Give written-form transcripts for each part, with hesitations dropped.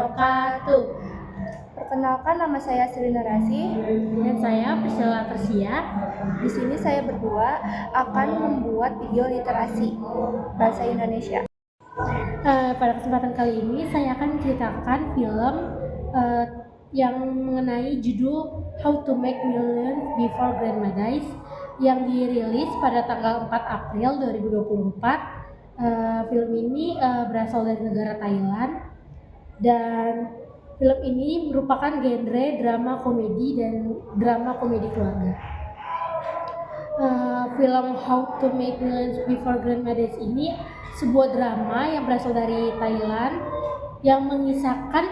wabarakatuh. Perkenalkan, nama saya Sri Narasi. Dan saya Priscilla Persia. Di sini saya berdua akan membuat video literasi bahasa Indonesia. Pada kesempatan kali ini saya akan menceritakan film yang mengenai judul How to Make Millions Before Grandma Dies yang dirilis pada tanggal 4 April 2024. Film ini berasal dari negara Thailand dan film ini merupakan genre drama komedi dan drama komedi keluarga. Film How to Make Millions Before Grandma Dies ini sebuah drama yang berasal dari Thailand yang mengisahkan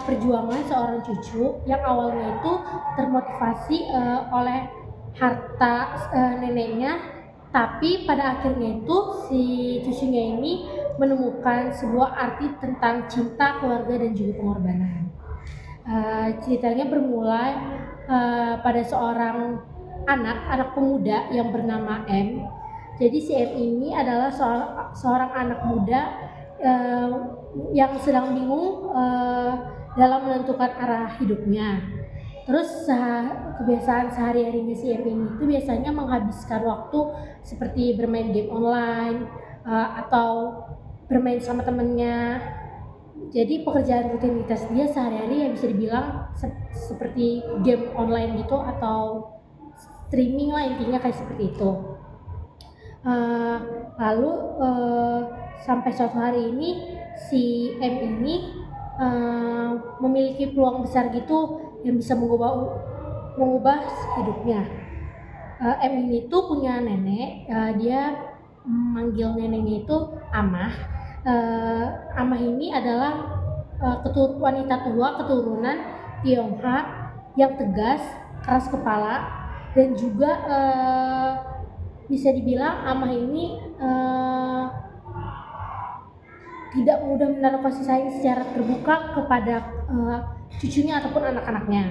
perjuangan seorang cucu yang awalnya itu termotivasi oleh harta neneknya, tapi pada akhirnya itu si cucunya ini menemukan sebuah arti tentang cinta, keluarga, dan juga pengorbanan. Ceritanya bermula pada seorang anak pemuda yang bernama M. Jadi si M ini adalah seorang anak muda yang sedang bingung dalam menentukan arah hidupnya. Terus kebiasaan sehari-harinya si M ini itu biasanya menghabiskan waktu seperti bermain game online atau bermain sama temennya. Jadi pekerjaan rutinitas dia sehari-hari ya bisa dibilang seperti game online gitu atau streaming lah, intinya kayak seperti itu. Lalu sampai suatu hari ini si M ini memiliki peluang besar gitu yang bisa mengubah hidupnya. M ini tuh punya nenek, dia manggil neneknya itu Amah. Amah ini adalah wanita tua keturunan Tionghoa yang tegas, keras kepala, dan juga bisa dibilang Amah ini tidak mudah menaruh kasih sayang secara terbuka kepada cucunya ataupun anak-anaknya.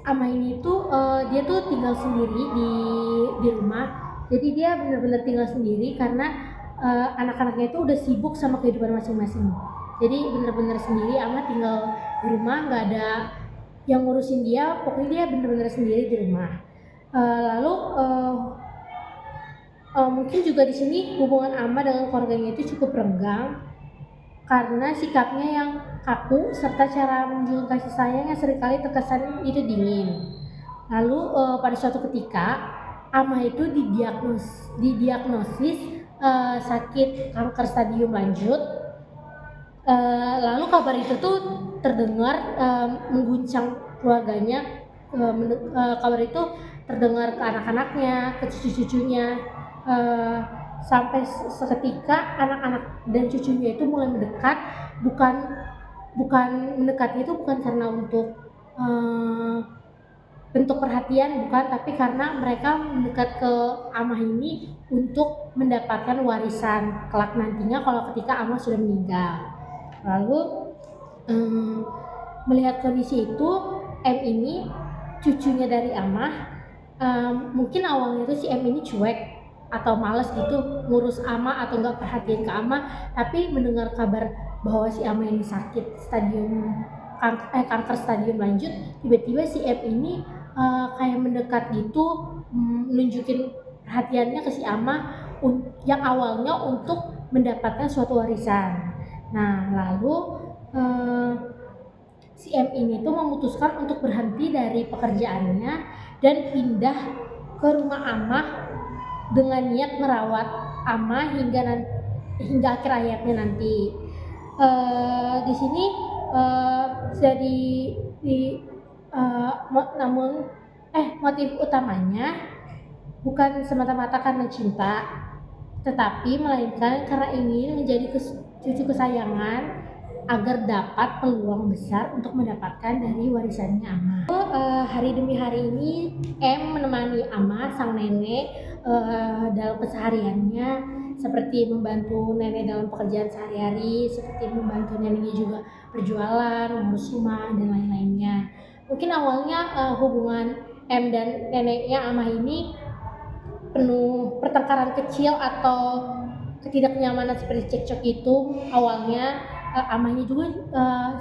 Amah ini tuh dia tuh tinggal sendiri di rumah. Jadi dia benar-benar tinggal sendiri karena anak-anaknya itu udah sibuk sama kehidupan masing-masing. Jadi benar-benar sendiri, Amah tinggal di rumah, nggak ada yang ngurusin dia. Pokoknya dia benar-benar sendiri di rumah. Lalu mungkin juga di sini hubungan Amah dengan keluarganya itu cukup renggang karena sikapnya yang kaku serta cara menunjukkan kasih sayang yang seringkali terkesan itu dingin. Lalu pada suatu ketika Amah itu didiagnosis sakit kanker stadium lanjut. Lalu kabar itu tuh terdengar mengguncang keluarganya. Kabar itu terdengar ke anak-anaknya, ke cucu-cucunya. Sampai seketika anak-anak dan cucunya itu mulai mendekat, bukan mendekatnya itu bukan karena untuk bentuk perhatian, bukan, tapi karena mereka mendekat ke Amah ini untuk mendapatkan warisan kelak nantinya kalau ketika Amah sudah meninggal. Lalu melihat kondisi itu, M ini cucunya dari Amah, mungkin awalnya itu si M ini cuek atau malas gitu ngurus Amah atau nggak perhatian ke Amah, tapi mendengar kabar bahwa si Amah ini sakit kanker stadium lanjut, tiba-tiba si M ini kayak mendekat gitu, nunjukin perhatiannya ke si Amah yang awalnya untuk mendapatkan suatu warisan. Nah, lalu si M ini tuh memutuskan untuk berhenti dari pekerjaannya dan pindah ke rumah Amah dengan niat merawat Amah hingga akhir hayatnya nanti. Di sini namun motif utamanya bukan semata-mata karena cinta, tetapi melainkan karena ingin menjadi cucu kesayangan agar dapat peluang besar untuk mendapatkan dari warisannya Amah. Hari demi hari ini M menemani Amah sang nenek dalam kesehariannya, seperti membantu nenek dalam pekerjaan sehari-hari, seperti membantu neneknya juga berjualan, mengurus rumah, dan lain-lainnya. Mungkin awalnya hubungan M dan neneknya Amah ini penuh pertengkaran kecil atau ketidaknyamanan seperti cekcok itu awalnya, amahnya juga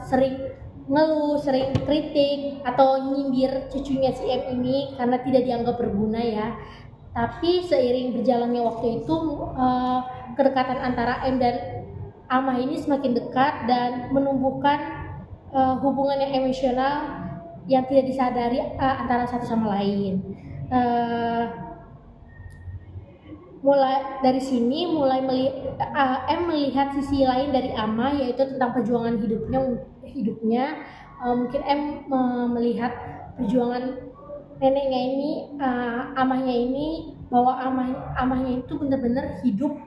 sering ngeluh, sering kritik atau nyindir cucunya si M ini karena tidak dianggap berguna ya. Tapi seiring berjalannya waktu itu kedekatan antara M dan Amah ini semakin dekat dan menumbuhkan hubungan yang emosional yang tidak disadari antara satu sama lain. Mulai dari sini M melihat sisi lain dari Ama, yaitu tentang perjuangan hidupnya. Mungkin M melihat perjuangan neneknya ini, amahnya ini, bahwa amahnya itu benar-benar hidup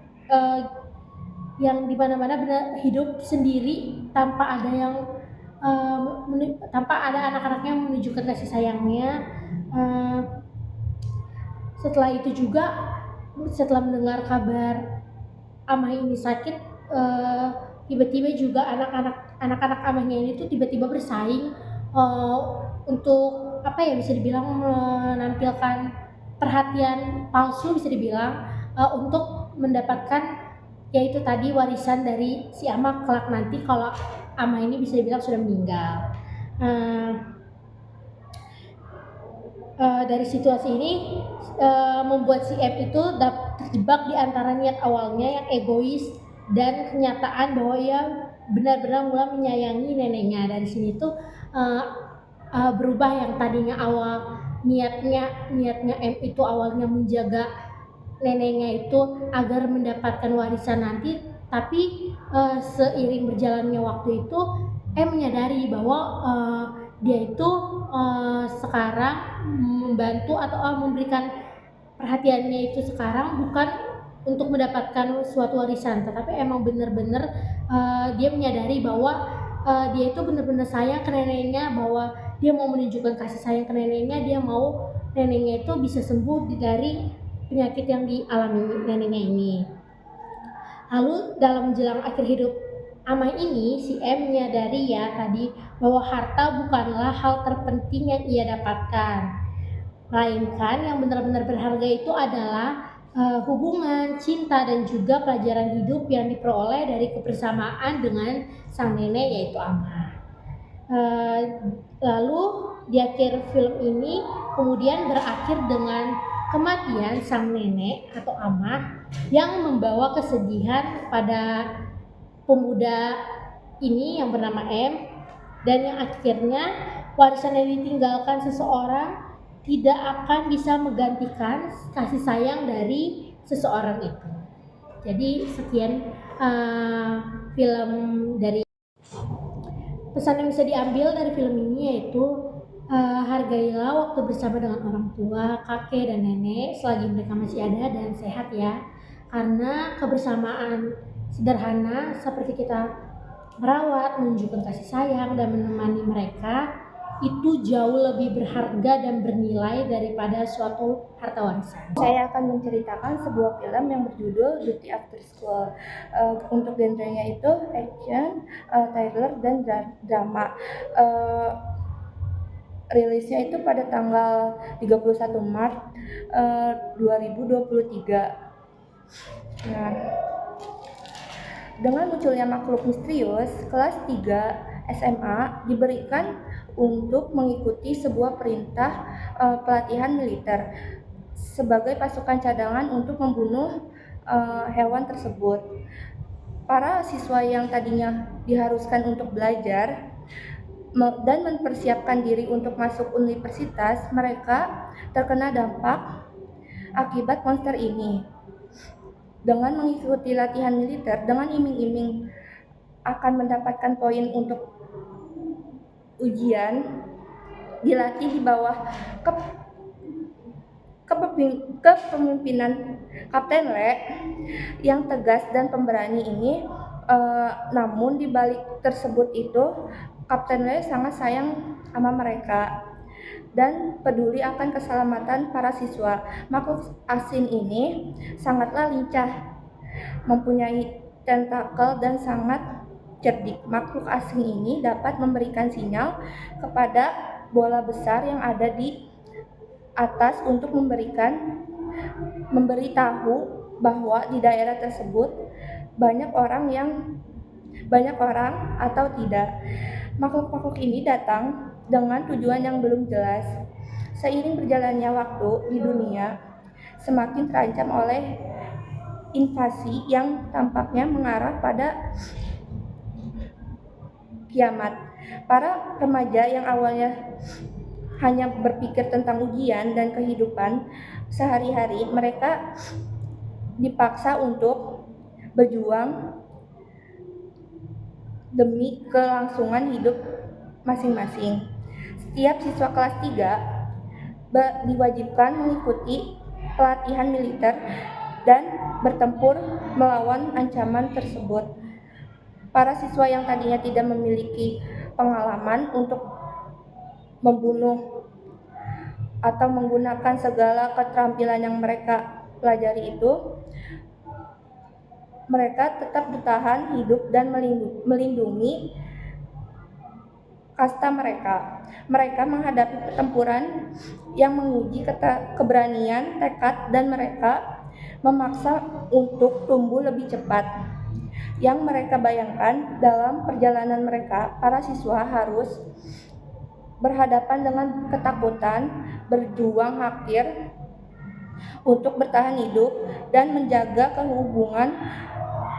yang dimana-mana benar hidup sendiri tanpa ada yang tanpa ada anak-anaknya yang menunjukkan kasih sayangnya. Setelah itu juga, setelah mendengar kabar amah ini sakit, tiba-tiba juga anak-anak amahnya ini tuh tiba-tiba bersaing untuk bisa dibilang menampilkan perhatian palsu, bisa dibilang untuk mendapatkan yaitu tadi warisan dari si amah kelak nanti kalau amah ini bisa dibilang sudah meninggal. Dari situasi ini membuat si M itu terjebak di antara niat awalnya yang egois dan kenyataan bahwa ia benar-benar mulai menyayangi neneknya. Dari sini tuh berubah yang tadinya awal niatnya M itu awalnya menjaga neneknya itu agar mendapatkan warisan nanti, tapi seiring berjalannya waktu itu menyadari bahwa dia itu sekarang membantu atau memberikan perhatiannya itu sekarang bukan untuk mendapatkan suatu warisan, tetapi emang benar-benar dia menyadari bahwa dia itu benar-benar sayang ke neneknya, bahwa dia mau menunjukkan kasih sayang ke neneknya, dia mau neneknya itu bisa sembuh dari penyakit yang dialami neneknya ini. Lalu dalam menjelang akhir hidup amah ini, si M menyadari ya tadi bahwa harta bukanlah hal terpenting yang ia dapatkan, melainkan yang benar-benar berharga itu adalah hubungan, cinta, dan juga pelajaran hidup yang diperoleh dari kebersamaan dengan sang nenek yaitu amah. Lalu di akhir film ini kemudian berakhir dengan kematian sang nenek atau amah yang membawa kesedihan pada pemuda ini yang bernama M, dan yang akhirnya warisan yang ditinggalkan seseorang tidak akan bisa menggantikan kasih sayang dari seseorang itu. Jadi sekian film dari pesan yang bisa diambil dari film ini, yaitu hargailah waktu bersama dengan orang tua, kakek dan nenek selagi mereka masih ada dan sehat ya, karena kebersamaan sederhana seperti kita merawat, menunjukkan kasih sayang dan menemani mereka itu jauh lebih berharga dan bernilai daripada suatu harta warisan. Saya akan menceritakan sebuah film yang berjudul Duty After School. Untuk genrenya itu action, thriller, dan drama. Rilisnya itu pada tanggal 31 Maret 2023. Nah, dengan munculnya makhluk misterius, kelas 3 SMA diberikan untuk mengikuti sebuah perintah pelatihan militer sebagai pasukan cadangan untuk membunuh hewan tersebut. Para siswa yang tadinya diharuskan untuk belajar dan mempersiapkan diri untuk masuk universitas, mereka terkena dampak akibat monster ini. Dengan mengikuti latihan militer dengan iming-iming akan mendapatkan poin untuk ujian, dilatih di bawah kepemimpinan Kapten Le yang tegas dan pemberani ini. Namun di balik tersebut itu Kapten Le sangat sayang sama mereka dan peduli akan keselamatan para siswa. Makhluk asing ini sangatlah lincah, mempunyai tentakel dan sangat cerdik. Makhluk asing ini dapat memberikan sinyal kepada bola besar yang ada di atas untuk memberitahu bahwa di daerah tersebut banyak orang yang banyak orang atau tidak. Makhluk-makhluk ini datang dengan tujuan yang belum jelas. Seiring berjalannya waktu di dunia, semakin terancam oleh invasi yang tampaknya mengarah pada kiamat. Para remaja yang awalnya hanya berpikir tentang ujian dan kehidupan sehari-hari, mereka dipaksa untuk berjuang demi kelangsungan hidup masing-masing. Setiap siswa kelas 3 diwajibkan mengikuti pelatihan militer dan bertempur melawan ancaman tersebut. Para siswa yang tadinya tidak memiliki pengalaman untuk membunuh atau menggunakan segala keterampilan yang mereka pelajari itu, mereka tetap bertahan hidup dan melindungi kasta mereka. Mereka menghadapi pertempuran yang menguji keberanian, tekad, dan mereka memaksa untuk tumbuh lebih cepat. Yang mereka bayangkan dalam perjalanan mereka, para siswa harus berhadapan dengan ketakutan, berjuang hakir untuk bertahan hidup, dan menjaga hubungan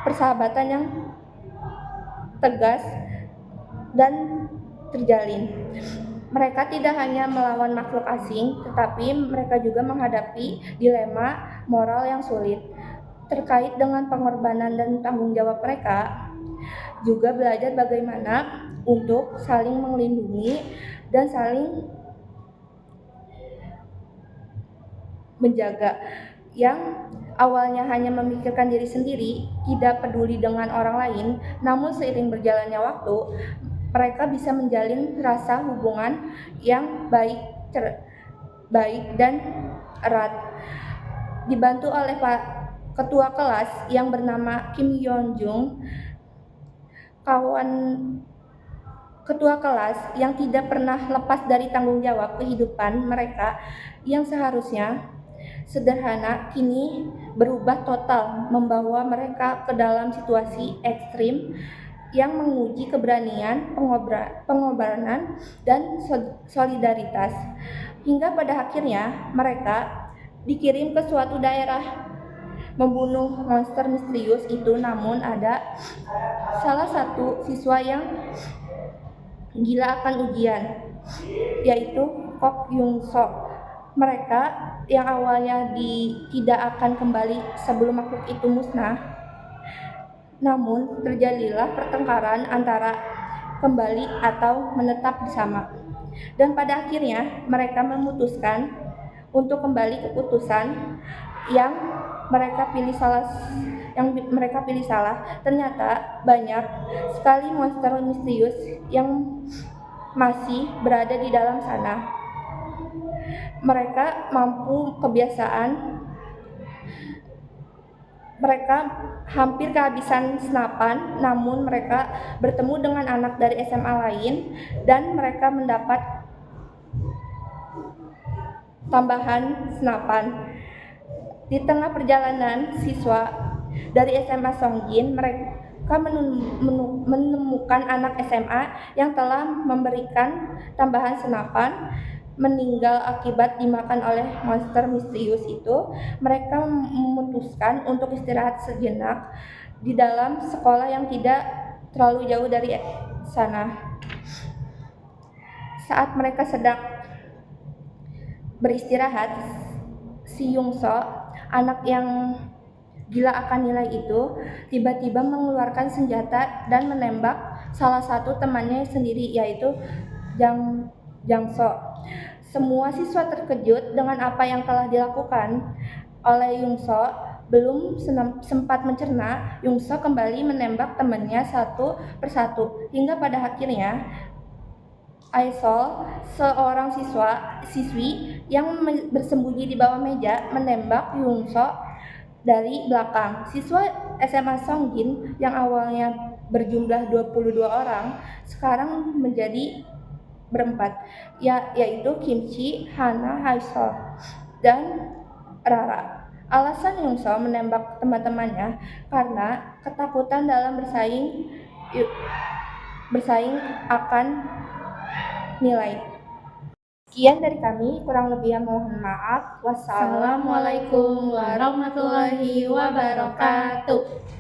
persahabatan yang tegas dan terjalin. Mereka tidak hanya melawan makhluk asing, tetapi mereka juga menghadapi dilema moral yang sulit. Terkait dengan pengorbanan dan tanggung jawab mereka, juga belajar bagaimana untuk saling melindungi dan saling menjaga. Yang awalnya hanya memikirkan diri sendiri, tidak peduli dengan orang lain, namun seiring berjalannya waktu, mereka bisa menjalin rasa hubungan yang baik dan erat. Dibantu oleh Pak Ketua kelas yang bernama Kim Yeon Jung, kawan ketua kelas yang tidak pernah lepas dari tanggung jawab kehidupan mereka yang seharusnya sederhana kini berubah total, membawa mereka ke dalam situasi ekstrim yang menguji keberanian, pengorbanan, dan solidaritas. Hingga pada akhirnya mereka dikirim ke suatu daerah membunuh monster misterius itu. Namun ada salah satu siswa yang gila akan ujian, yaitu Kok Yung Sok. Mereka yang awalnya tidak akan kembali sebelum makhluk itu musnah, namun terjadilah pertengkaran antara kembali atau menetap bersama. Dan pada akhirnya mereka memutuskan untuk kembali ke keputusan yang mereka pilih salah. Ternyata banyak sekali monster misterius yang masih berada di dalam sana. Mereka hampir kehabisan senapan, namun mereka bertemu dengan anak dari SMA lain dan mereka mendapat tambahan senapan. Di tengah perjalanan, siswa dari SMA Songjin mereka menemukan anak SMA yang telah memberikan tambahan senapan meninggal akibat dimakan oleh monster misterius itu. Mereka memutuskan untuk istirahat sejenak di dalam sekolah yang tidak terlalu jauh dari sana. Saat mereka sedang beristirahat, si Yung So, anak yang gila akan nilai itu, tiba-tiba mengeluarkan senjata dan menembak salah satu temannya sendiri, yaitu Jang So. Semua siswa terkejut dengan apa yang telah dilakukan oleh Yung So. Belum sempat mencerna, Yung So kembali menembak temannya satu persatu, hingga pada akhirnya Aesol, seorang siswi yang bersembunyi di bawah meja, menembak Yung So dari belakang. Siswa SMA Songjin yang awalnya berjumlah 22 orang sekarang menjadi berempat, yaitu Kimchi, Hana, Haesol, dan Rara. Alasan Yung So menembak teman-temannya karena ketakutan dalam bersaing bersaing akan nilai. Sekian dari kami, kurang lebihnya mohon maaf. Wassalamualaikum warahmatullahi wabarakatuh.